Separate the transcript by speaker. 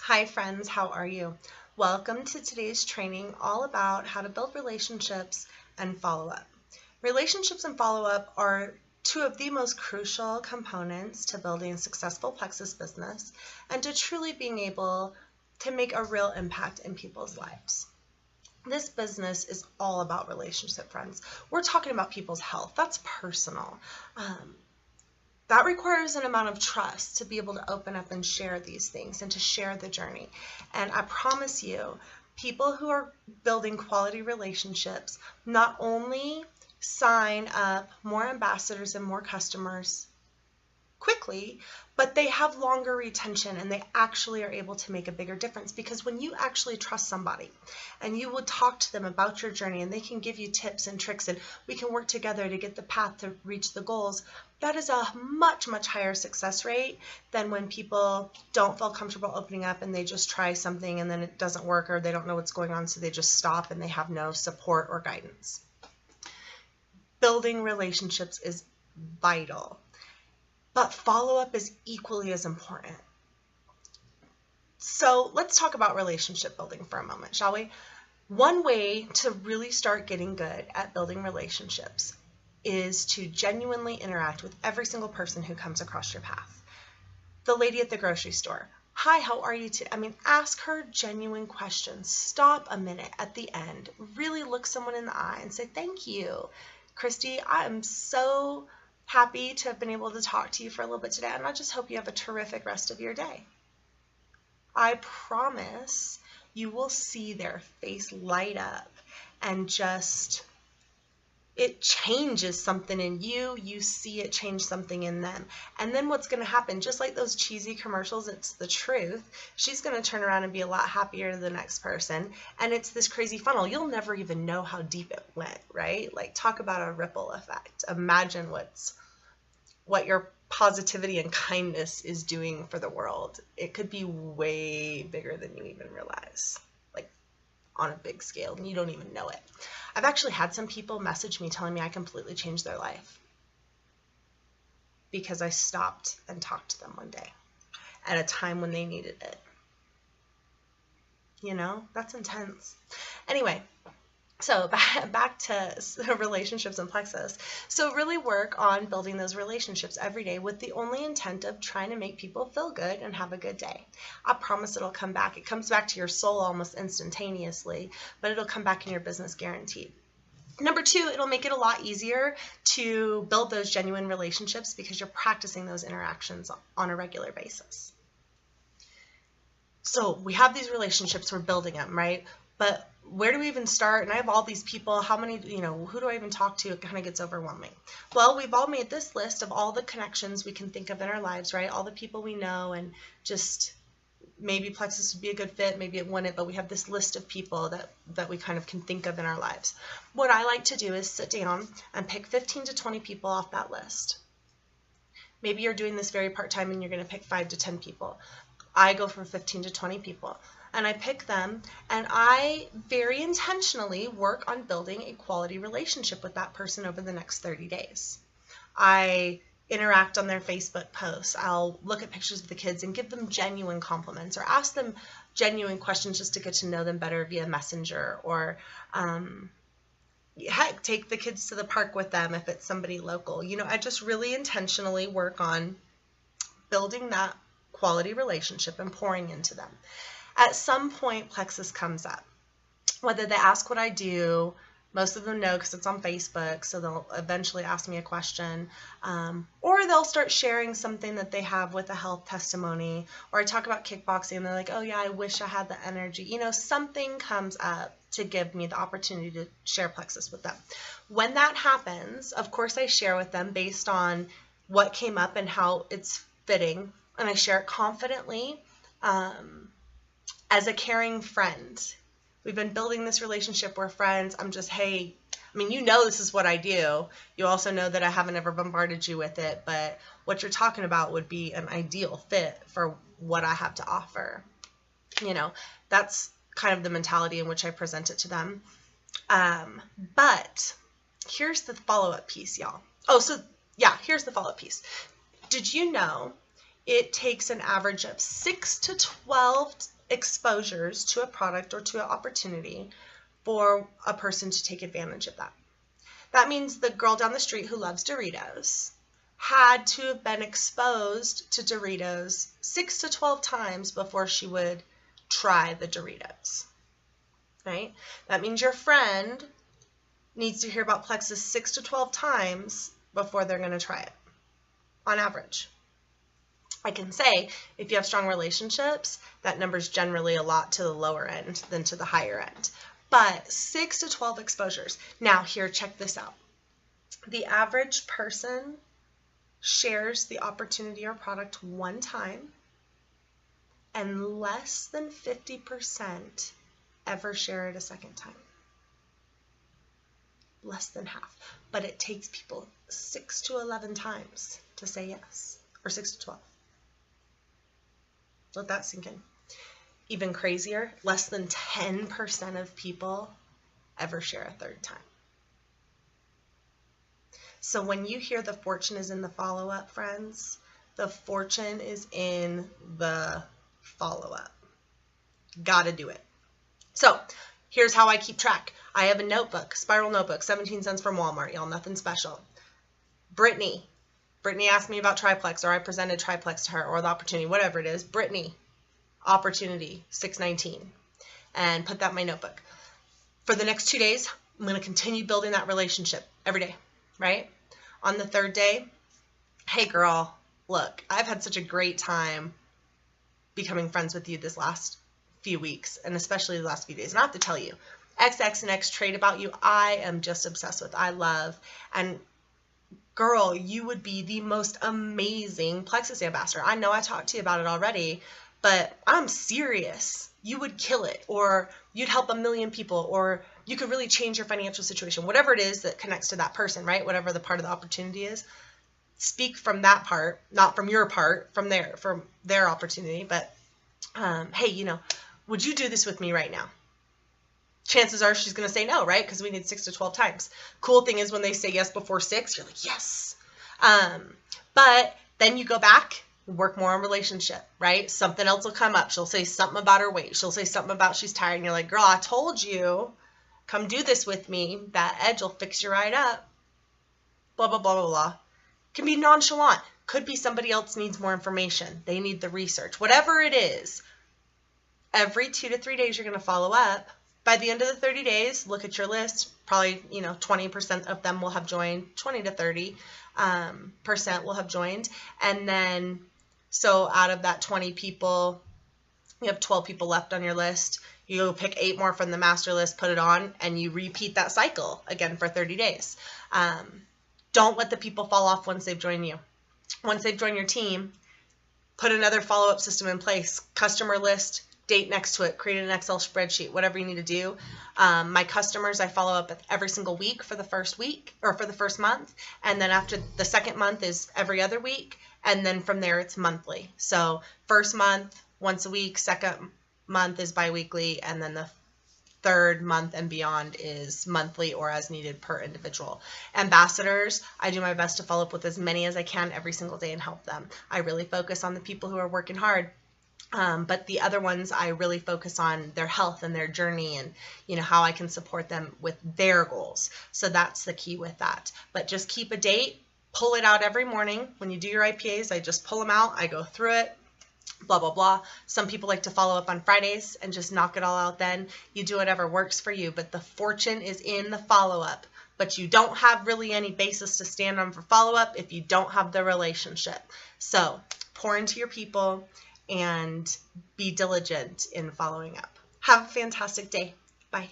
Speaker 1: Hi friends, how are you? Welcome to today's training all about how to build relationships and follow-up. Relationships and follow-up are two of the most crucial components to building a successful Plexus business and to truly being able to make a real impact in people's lives. This business is all about relationship, friends. We're talking about people's health. That's personal. That requires an amount of trust to be able to open up and share these things and to share the journey. And I promise you, people who are building quality relationships not only sign up more ambassadors and more customers quickly, but they have longer retention and they actually are able to make a bigger difference, because when you actually trust somebody and you will talk to them about your journey and they can give you tips and tricks and we can work together to get the path to reach the goals, that is a much higher success rate than when people don't feel comfortable opening up and they just try something and then it doesn't work, or they don't know what's going on, so they just stop and they have no support or guidance. Building relationships is vital. But follow-up is equally as important. So let's talk about relationship building for a moment, shall we? One way to really start getting good at building relationships is to genuinely interact with every single person who comes across your path. The lady at the grocery store. Hi, how are you today? Ask her genuine questions. Stop a minute at the end. Really look someone in the eye and say, thank you, Christy. I am so happy to have been able to talk to you for a little bit today, and I just hope you have a terrific rest of your day. I promise you will see their face light up and just, it changes something in you. You see it change something in them. And then what's going to happen, just like those cheesy commercials, it's the truth. She's going to turn around and be a lot happier to the next person. And it's this crazy funnel. You'll never even know how deep it went, right? Like, talk about a ripple effect. Imagine what your positivity and kindness is doing for the world. It could be way bigger than you even realize, like on a big scale, and you don't even know it. I've actually had some people message me telling me I completely changed their life because I stopped and talked to them one day at a time when they needed it. You know, that's intense. Anyway, so back to relationships and Plexus. So really work on building those relationships every day with the only intent of trying to make people feel good and have a good day. I promise it'll come back. It comes back to your soul almost instantaneously, but it'll come back in your business guaranteed. Number two, it'll make it a lot easier to build those genuine relationships because you're practicing those interactions on a regular basis. So we have these relationships, we're building them, right? But where do we even start? And I have all these people, how many, who do I even talk to? It kind of gets overwhelming. Well, we've all made this list of all the connections we can think of in our lives, right? All the people we know, and just maybe Plexus would be a good fit, maybe it wouldn't, but we have this list of people that we kind of can think of in our lives. What I like to do is sit down and pick 15 to 20 people off that list. Maybe you're doing this very part-time and you're going to pick 5 to 10 people. I go from 15 to 20 people. And I pick them, and I very intentionally work on building a quality relationship with that person over the next 30 days. I interact on their Facebook posts. I'll look at pictures of the kids and give them genuine compliments or ask them genuine questions just to get to know them better via Messenger, or heck, take the kids to the park with them if it's somebody local. I just really intentionally work on building that quality relationship and pouring into them. At some point, Plexus comes up. Whether they ask what I do, most of them know because it's on Facebook, so they'll eventually ask me a question, or they'll start sharing something that they have with a health testimony, or I talk about kickboxing and they're like, oh yeah, I wish I had the energy. Something comes up to give me the opportunity to share Plexus with them. When that happens, of course, I share with them based on what came up and how it's fitting, and I share it confidently, as a caring friend. We've been building this relationship. We're friends. I'm just, hey, this is what I do. You also know that I haven't ever bombarded you with it, but what you're talking about would be an ideal fit for what I have to offer. That's kind of the mentality in which I present it to them. But here's the follow-up piece, y'all. Here's the follow-up piece. Did you know it takes an average of 6 to 12 exposures to a product or to an opportunity for a person to take advantage of that. That means the girl down the street who loves Doritos had to have been exposed to Doritos 6 to 12 times before she would try the Doritos, right? That means your friend needs to hear about Plexus 6 to 12 times before they're going to try it, on average. I can say if you have strong relationships, that number's generally a lot to the lower end than to the higher end. But 6 to 12 exposures. Now here, check this out. The average person shares the opportunity or product one time, and less than 50% ever share it a second time. Less than half. But it takes people 6 to 11 times to say yes, or 6 to 12. Let that sink in. Even crazier, less than 10% of people ever share a third time. So when you hear the fortune is in the follow-up, friends, the fortune is in the follow-up. Gotta do it. So here's how I keep track. I have a notebook, spiral notebook, 17 cents from Walmart, y'all, nothing special. Brittany asked me about Triplex, or I presented Triplex to her, or the opportunity, whatever it is. Brittany, opportunity, 619, and put that in my notebook. For the next 2 days, I'm going to continue building that relationship every day, right? On the third day, hey girl, look, I've had such a great time becoming friends with you this last few weeks, and especially the last few days. And I have to tell you, XX and X trait about you, I am just obsessed with, I love, and girl, you would be the most amazing Plexus ambassador. I know I talked to you about it already, but I'm serious. You would kill it, or you'd help a million people, or you could really change your financial situation, whatever it is that connects to that person, right? Whatever the part of the opportunity is. Speak from that part, not from your part, from their opportunity. But, hey, you know, would you do this with me right now? Chances are she's going to say no, right? Because we need 6 to 12 times. Cool thing is when they say yes before 6, you're like, yes. But then you go back, work more on relationship, right? Something else will come up. She'll say something about her weight. She'll say something about she's tired. And you're like, girl, I told you, come do this with me. That edge will fix you right up. Blah, blah, blah, blah, blah. Can be nonchalant. Could be somebody else needs more information. They need the research. Whatever it is, every 2 to 3 days you're going to follow up. By the end of the 30 days, look at your list. Probably, 20% of them will have joined. 20 to 30% will have joined. And then, so out of that 20 people, you have 12 people left on your list. You go pick 8 more from the master list, put it on, and you repeat that cycle again for 30 days. Don't let the people fall off once they've joined you. Once they've joined your team, put another follow-up system in place. Customer list, date next to it, create an Excel spreadsheet, whatever you need to do. My customers, I follow up every single week for the first week, or for the first month. And then after the second month is every other week. And then from there, it's monthly. So first month, once a week, second month is biweekly, and then the third month and beyond is monthly or as needed per individual. Ambassadors, I do my best to follow up with as many as I can every single day and help them. I really focus on the people who are working hard. But the other ones, I really focus on their health and their journey and, how I can support them with their goals. So that's the key with that. But just keep a date, pull it out every morning. When you do your IPAs, I just pull them out. I go through it, blah, blah, blah. Some people like to follow up on Fridays and just knock it all out then. You do whatever works for you. But the fortune is in the follow-up. But you don't have really any basis to stand on for follow-up if you don't have the relationship. So pour into your people and be diligent in following up. Have a fantastic day. Bye.